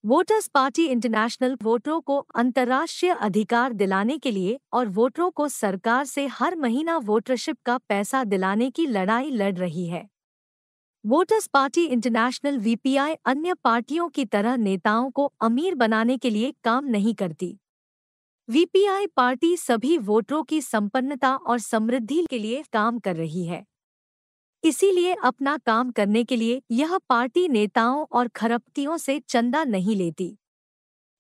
Voters party international वोटरों को अंतर्राष्ट्रीय अधिकार दिलाने के लिए और वोटरों को सरकार से हर महीना वोटरशिप का पैसा दिलाने की लड़ाई लड़ रही है। वोटर्स पार्टी इंटरनेशनल वीपीआई अन्य पार्टियों की तरह नेताओं को अमीर बनाने के लिए काम नहीं करती। वीपीआई पार्टी सभी वोटरों की संपन्नता और समृद्धि के लिए काम कर रही है। इसीलिए अपना काम करने के लिए यह पार्टी नेताओं और खरपतियों से चंदा नहीं लेती,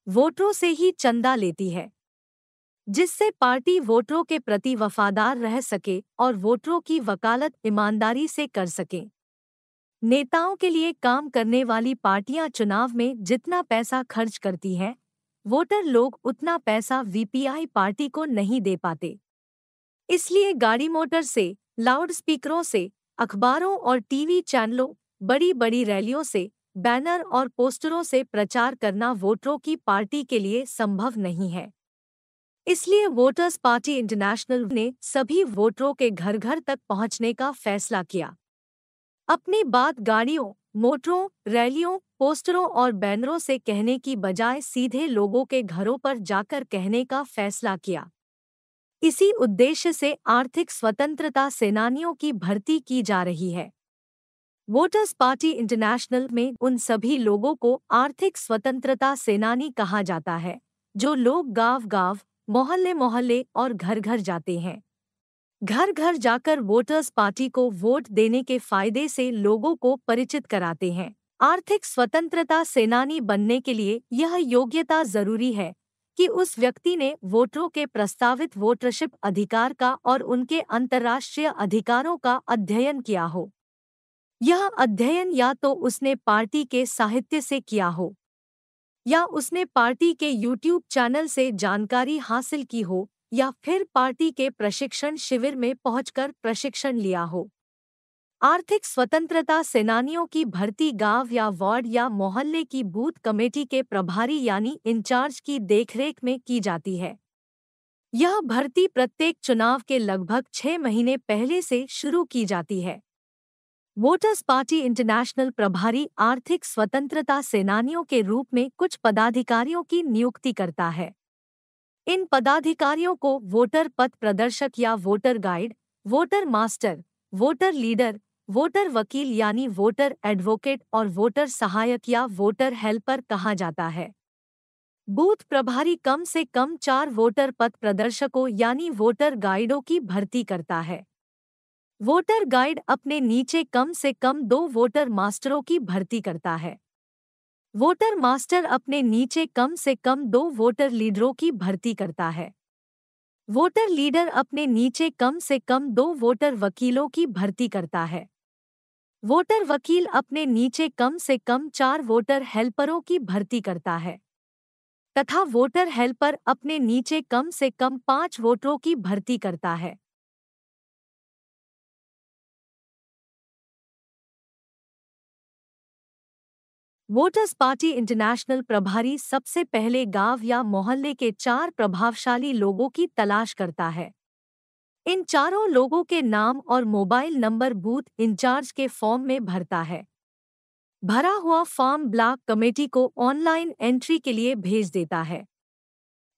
वोटरों से ही चंदा लेती है, जिससे पार्टी वोटरों के प्रति वफादार रह सके और वोटरों की वकालत ईमानदारी से कर सके। नेताओं के लिए काम करने वाली पार्टियां चुनाव में जितना पैसा खर्च करती हैं, वोटर लोग उतना पैसा वीपीआई पार्टी को नहीं दे पाते। इसलिए गाड़ी मोटर से, लाउड स्पीकरों से, अखबारों और टीवी चैनलों, बड़ी बड़ी रैलियों से, बैनर और पोस्टरों से प्रचार करना वोटरों की पार्टी के लिए संभव नहीं है। इसलिए वोटर्स पार्टी इंटरनेशनल ने सभी वोटरों के घर घर तक पहुंचने का फैसला किया। अपनी बात गाड़ियों, मोटरों, रैलियों, पोस्टरों और बैनरों से कहने की बजाय सीधे लोगों के घरों पर जाकर कहने का फैसला किया। इसी उद्देश्य से आर्थिक स्वतंत्रता सेनानियों की भर्ती की जा रही है। वोटर्स पार्टी इंटरनेशनल में उन सभी लोगों को आर्थिक स्वतंत्रता सेनानी कहा जाता है, जो लोग गांव-गांव, मोहल्ले-मोहल्ले और घर-घर जाते हैं। घर घर जाकर वोटर्स पार्टी को वोट देने के फायदे से लोगों को परिचित कराते हैं। आर्थिक स्वतंत्रता सेनानी बनने के लिए यह योग्यता जरूरी है कि उस व्यक्ति ने वोटरों के प्रस्तावित वोटरशिप अधिकार का और उनके अंतर्राष्ट्रीय अधिकारों का अध्ययन किया हो। यह अध्ययन या तो उसने पार्टी के साहित्य से किया हो, या उसने पार्टी के यूट्यूब चैनल से जानकारी हासिल की हो, या फिर पार्टी के प्रशिक्षण शिविर में पहुंचकर प्रशिक्षण लिया हो। आर्थिक स्वतंत्रता सेनानियों की भर्ती गांव या वार्ड या मोहल्ले की बूथ कमेटी के प्रभारी यानी इंचार्ज की देखरेख में की जाती है। यह भर्ती प्रत्येक चुनाव के लगभग 6 महीने पहले से शुरू की जाती है। वोटर्स पार्टी इंटरनेशनल प्रभारी आर्थिक स्वतंत्रता सेनानियों के रूप में कुछ पदाधिकारियों की नियुक्ति करता है। इन पदाधिकारियों को वोटर पथ प्रदर्शक या voter guide, voter master, voter leader, voter वकील यानी वोटर एडवोकेट और वोटर सहायक या वोटर हेल्पर कहा जाता है। बूथ प्रभारी कम से कम 4 वोटर पथ प्रदर्शकों यानी वोटर गाइडों की भर्ती करता है। वोटर गाइड अपने नीचे कम से कम 2 वोटर मास्टरों की भर्ती करता है। वोटर मास्टर अपने नीचे कम से कम 2 वोटर लीडरों की भर्ती करता है। वोटर लीडर अपने नीचे कम से कम 2 वोटर वकीलों की भर्ती करता है। वोटर वकील अपने नीचे कम से कम 4 वोटर हेल्परों की भर्ती करता है, तथा वोटर हेल्पर अपने नीचे कम से कम 5 वोटरों की भर्ती करता है। वोटर्स पार्टी इंटरनेशनल प्रभारी सबसे पहले गांव या मोहल्ले के 4 प्रभावशाली लोगों की तलाश करता है। इन चारों लोगों के नाम और मोबाइल नंबर बूथ इंचार्ज के फॉर्म में भरता है। भरा हुआ फॉर्म ब्लॉक कमेटी को ऑनलाइन एंट्री के लिए भेज देता है।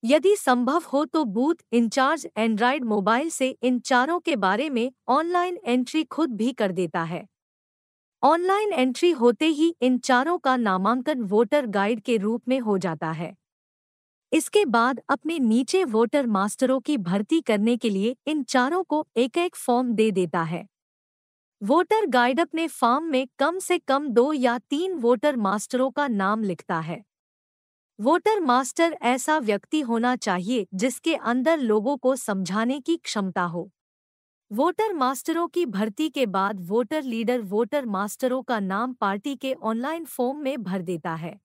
यदि संभव हो तो बूथ इंचार्ज एंड्रॉयड मोबाइल से इन चारों के बारे में ऑनलाइन एंट्री खुद भी कर देता है। ऑनलाइन एंट्री होते ही इन चारों का नामांकन वोटर गाइड के रूप में हो जाता है। इसके बाद अपने नीचे वोटर मास्टरों की भर्ती करने के लिए इन चारों को एक-एक फॉर्म दे देता है। वोटर गाइड अपने फॉर्म में कम से कम 2 या 3 वोटर मास्टरों का नाम लिखता है। वोटर मास्टर ऐसा व्यक्ति होना चाहिए जिसके अंदर लोगों को समझाने की क्षमता हो। वोटर मास्टरों की भर्ती के बाद वोटर लीडर वोटर मास्टरों का नाम पार्टी के ऑनलाइन फॉर्म में भर देता है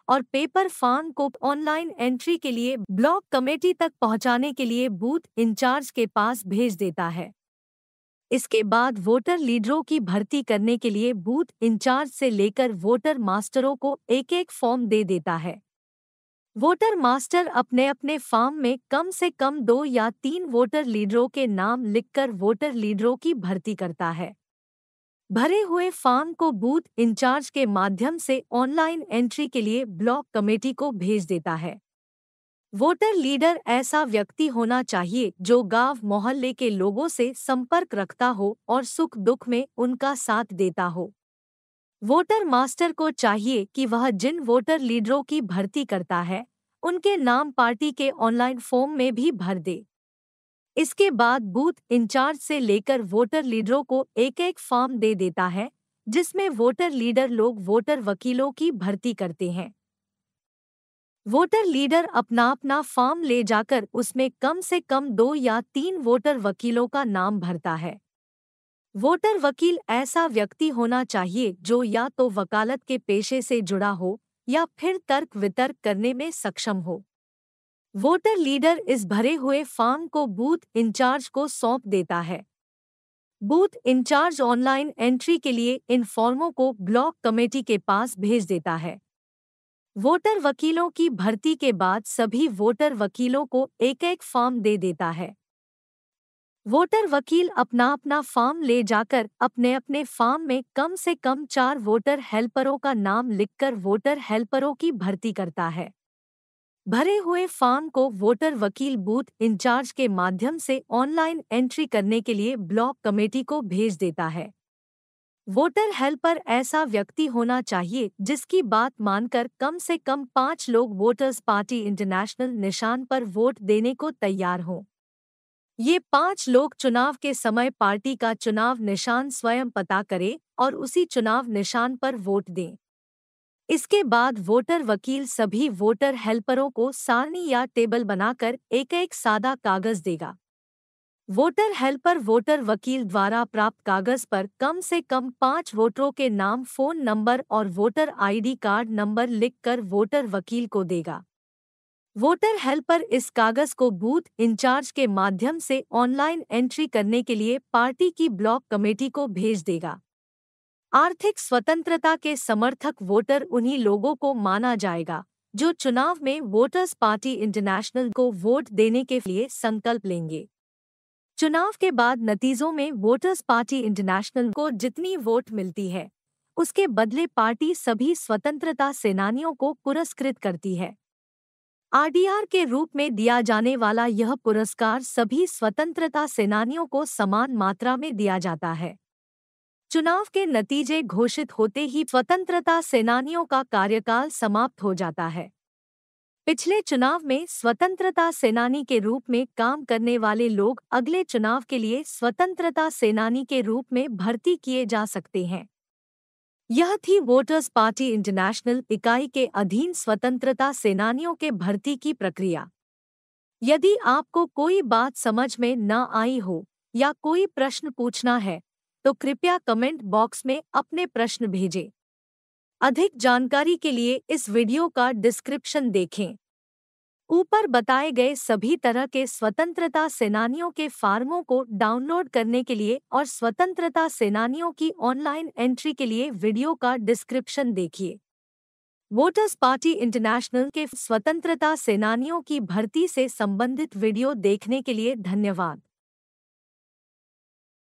और पेपर फॉर्म को ऑनलाइन एंट्री के लिए ब्लॉक कमेटी तक पहुंचाने के लिए बूथ इंचार्ज के पास भेज देता है। इसके बाद वोटर लीडरों की भर्ती करने के लिए बूथ इंचार्ज से लेकर वोटर मास्टरों को एक-एक फॉर्म दे देता है। वोटर मास्टर अपने अपने फॉर्म में कम से कम 2 या 3 वोटर लीडरों के नाम लिखकर वोटर लीडरों की भर्ती करता है। भरे हुए फॉर्म को बूथ इंचार्ज के माध्यम से ऑनलाइन एंट्री के लिए ब्लॉक कमेटी को भेज देता है। वोटर लीडर ऐसा व्यक्ति होना चाहिए जो गांव मोहल्ले के लोगों से संपर्क रखता हो और सुख दुख में उनका साथ देता हो। वोटर मास्टर को चाहिए कि वह जिन वोटर लीडरों की भर्ती करता है उनके नाम पार्टी के ऑनलाइन फॉर्म में भी भर दे। इसके बाद बूथ इंचार्ज से लेकर वोटर लीडरों को एक एक फॉर्म दे देता है जिसमें वोटर लीडर लोग वोटर वकीलों की भर्ती करते हैं। वोटर लीडर अपना अपना फॉर्म ले जाकर उसमें कम से कम 2 या 3 वोटर वकीलों का नाम भरता है। वोटर वकील ऐसा व्यक्ति होना चाहिए जो या तो वकालत के पेशे से जुड़ा हो या फिर तर्क वितर्क करने में सक्षम हो। वोटर लीडर इस भरे हुए फॉर्म को बूथ इंचार्ज को सौंप देता है। बूथ इंचार्ज ऑनलाइन एंट्री के लिए इन फॉर्मों को ब्लॉक कमेटी के पास भेज देता है। वोटर वकीलों की भर्ती के बाद सभी वोटर वकीलों को एक एक फॉर्म दे देता है। वोटर वकील अपना अपना फॉर्म ले जाकर अपने अपने फॉर्म में कम से कम 4 वोटर हेल्परों का नाम लिखकर वोटर हेल्परों की भर्ती करता है। भरे हुए फॉर्म को वोटर वकील बूथ इंचार्ज के माध्यम से ऑनलाइन एंट्री करने के लिए ब्लॉक कमेटी को भेज देता है। वोटर हेल्पर ऐसा व्यक्ति होना चाहिए जिसकी बात मानकर कम से कम 5 लोग वोटर्स पार्टी इंटरनेशनल निशान पर वोट देने को तैयार हों। ये 5 लोग चुनाव के समय पार्टी का चुनाव निशान स्वयं पता करें और उसी चुनाव निशान पर वोट दें। इसके बाद वोटर वकील सभी वोटर हेल्परों को सारणी या टेबल बनाकर एक एक सादा कागज देगा। वोटर हेल्पर वोटर वकील द्वारा प्राप्त कागज पर कम से कम 5 वोटरों के नाम, फोन नंबर और वोटर आईडी कार्ड नंबर लिखकर वोटर वकील को देगा। वोटर हेल्पर इस कागज को बूथ इंचार्ज के माध्यम से ऑनलाइन एंट्री करने के लिए पार्टी की ब्लॉक कमेटी को भेज देगा। आर्थिक स्वतंत्रता के समर्थक वोटर उन्हीं लोगों को माना जाएगा जो चुनाव में वोटर्स पार्टी इंटरनेशनल को वोट देने के लिए संकल्प लेंगे। चुनाव के बाद नतीजों में वोटर्स पार्टी इंटरनेशनल को जितनी वोट मिलती है उसके बदले पार्टी सभी स्वतंत्रता सेनानियों को पुरस्कृत करती है। आरडीआर के रूप में दिया जाने वाला यह पुरस्कार सभी स्वतंत्रता सेनानियों को समान मात्रा में दिया जाता है। चुनाव के नतीजे घोषित होते ही स्वतंत्रता सेनानियों का कार्यकाल समाप्त हो जाता है। पिछले चुनाव में स्वतंत्रता सेनानी के रूप में काम करने वाले लोग अगले चुनाव के लिए स्वतंत्रता सेनानी के रूप में भर्ती किए जा सकते हैं। यह थी वोटर्स पार्टी इंटरनेशनल इकाई के अधीन स्वतंत्रता सेनानियों के भर्ती की प्रक्रिया। यदि आपको कोई बात समझ में न आई हो या कोई प्रश्न पूछना है तो कृपया कमेंट बॉक्स में अपने प्रश्न भेजें। अधिक जानकारी के लिए इस वीडियो का डिस्क्रिप्शन देखें। ऊपर बताए गए सभी तरह के स्वतंत्रता सेनानियों के फार्मों को डाउनलोड करने के लिए और स्वतंत्रता सेनानियों की ऑनलाइन एंट्री के लिए वीडियो का डिस्क्रिप्शन देखिए। वोटर्स पार्टी इंटरनेशनल के स्वतंत्रता सेनानियों की भर्ती से संबंधित वीडियो देखने के लिए धन्यवाद।